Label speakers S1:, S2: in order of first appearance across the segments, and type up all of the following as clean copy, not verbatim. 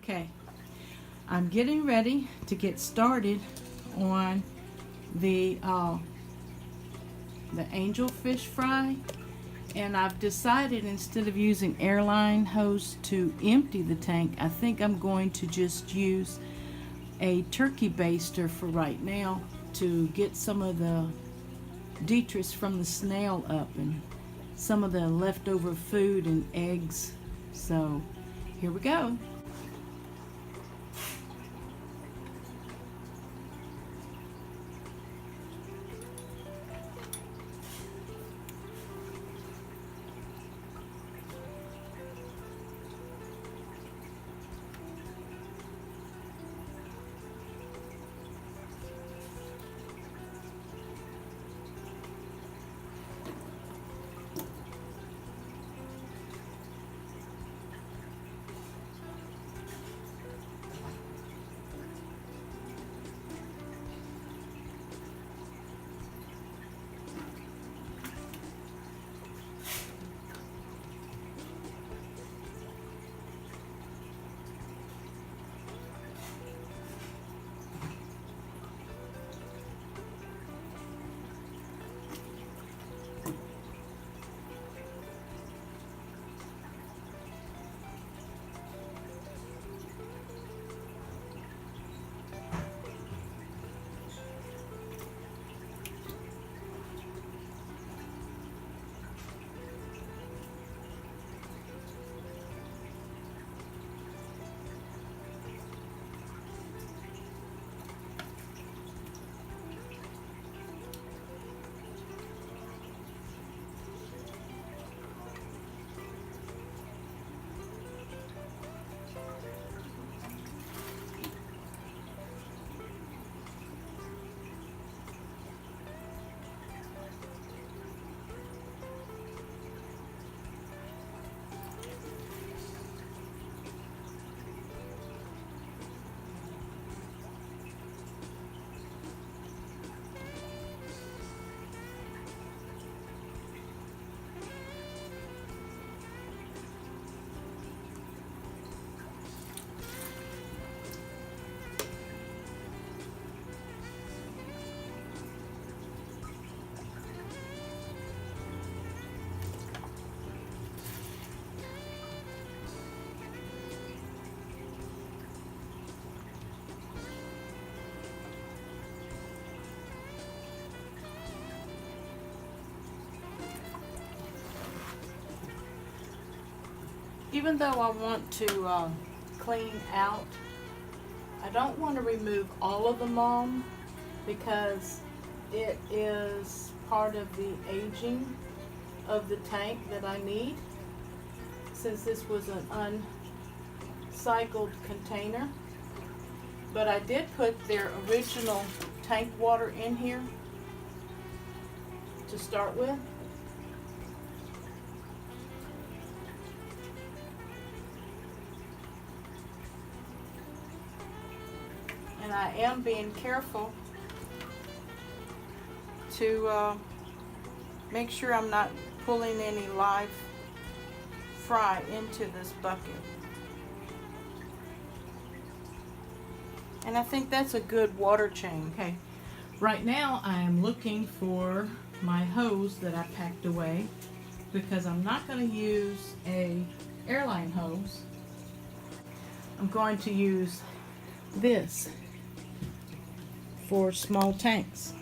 S1: Okay, I'm getting ready to get started on the Angelfish Fry, and I've decided instead of using airline hose to empty the tank, I think I'm going to just use a turkey baster for right now to get some of the detritus from the snail up and some of the leftover food and eggs. So here we go. Even though I want to clean out, I don't want to remove all of the mold because it is part of the aging of the tank that I need, since this was an uncycled container. But I did put their original tank water in here to start with. And I am being careful to make sure I'm not pulling any live fry into this bucket. And I think that's a good water change. Okay, right now I am looking for my hose that I packed away because I'm not going to use a airline hose. I'm going to use this for small tanks.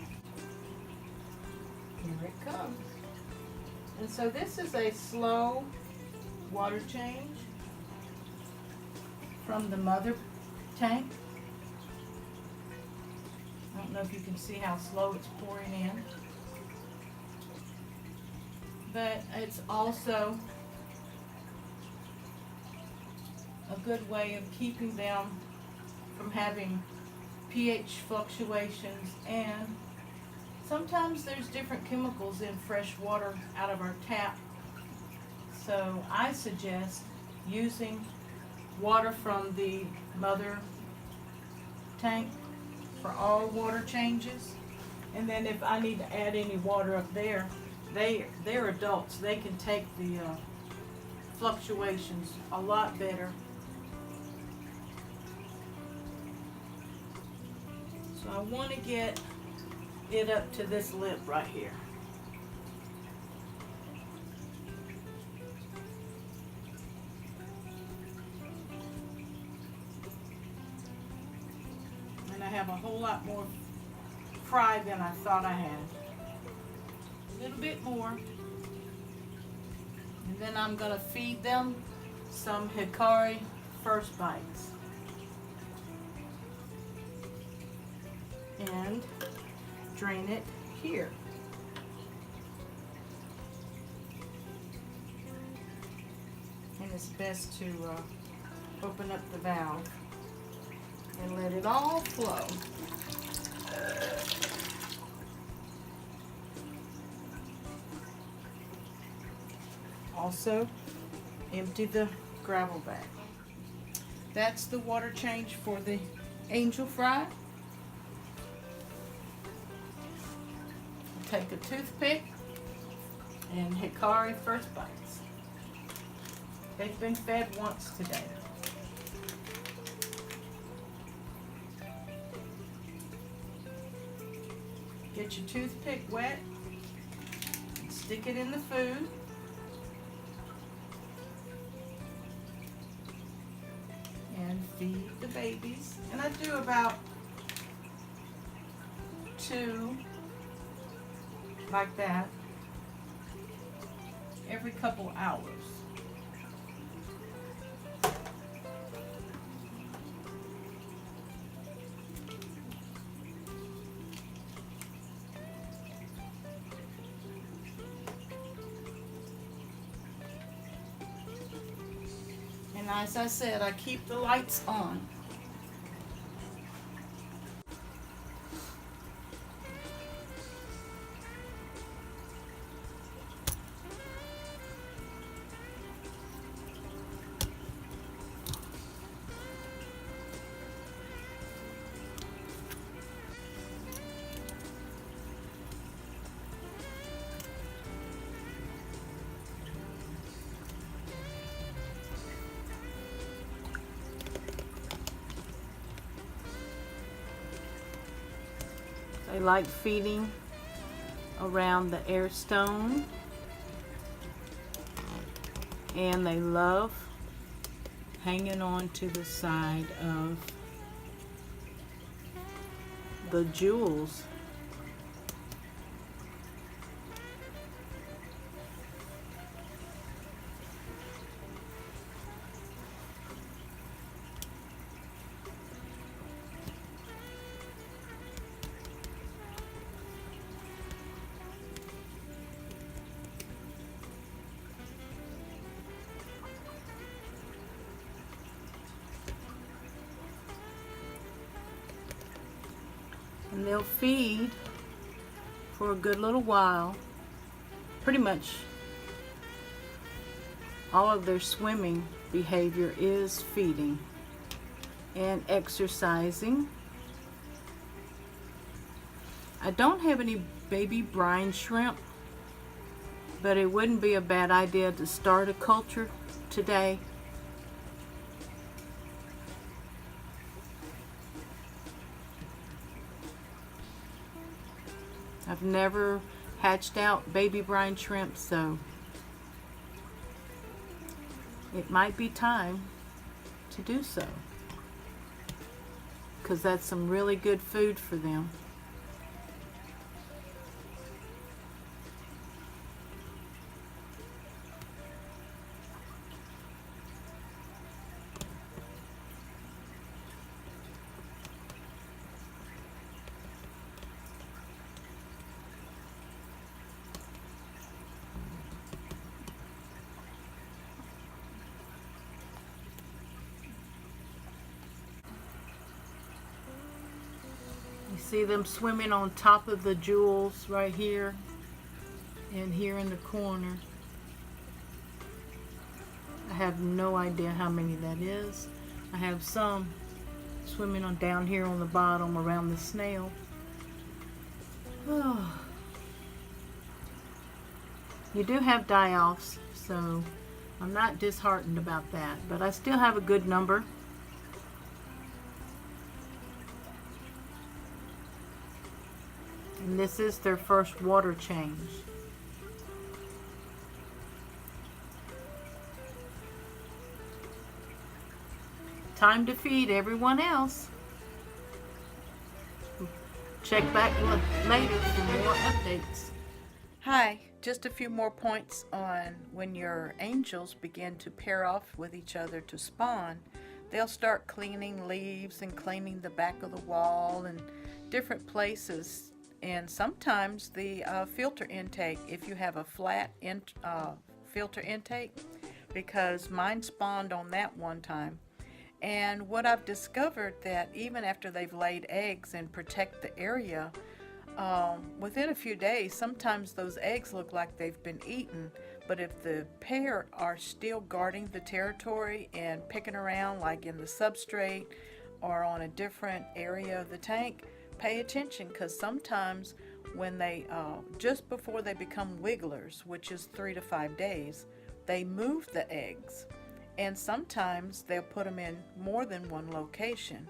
S1: Here it comes. And so this is a slow water change from the mother tank. I don't know if you can see how slow it's pouring in, but it's also a good way of keeping them from having pH fluctuations, and sometimes there's different chemicals in fresh water out of our tap. So I suggest using water from the mother tank for all water changes. And then if I need to add any water up there, they're adults. They can take the fluctuations a lot better So I want to get it up to this lip right here. And I have a whole lot more fry than I thought I had. A little bit more. And then I'm going to feed them some Hikari First Bites. And drain it here. And it's best to open up the valve and let it all flow. Also, empty the gravel bag. That's the water change for the angel fry. Take a toothpick and Hikari First Bites. They've been fed once today. Get your toothpick wet, and stick it in the food. And feed the babies. And I do about 2 like that every couple hours. And as I said, I keep the lights on. They like feeding around the air stone, and they love hanging on to the side of the jewels. And they'll feed for a good little while. Pretty much all of their swimming behavior is feeding and exercising. I don't have any baby brine shrimp, but it wouldn't be a bad idea to start a culture today. I've never hatched out baby brine shrimp, so it might be time to do so, because that's some really good food for them. You see them swimming on top of the jewels right here and here in the corner. I have no idea how many that is. I have some swimming on down here on the bottom around the snail. Oh. You do have die-offs, so I'm not disheartened about that, but I still have a good number. And this is their first water change. Time to feed everyone else. Check back later for more updates. Hi, just a few more points on when your angels begin to pair off with each other to spawn. They'll start cleaning leaves and cleaning the back of the wall and different places. And sometimes the filter intake, if you have a flat filter intake, because mine spawned on that one time. And what I've discovered, that even after they've laid eggs and protect the area, within a few days, sometimes those eggs look like they've been eaten. But if the pair are still guarding the territory and picking around like in the substrate or on a different area of the tank, pay attention, because sometimes when they, just before they become wigglers, which is 3 to 5 days, they move the eggs. And sometimes they'll put them in more than one location,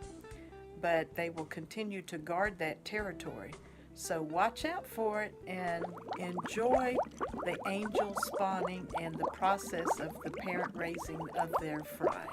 S1: but they will continue to guard that territory. So watch out for it and enjoy the angel spawning and the process of the parent raising of their fry.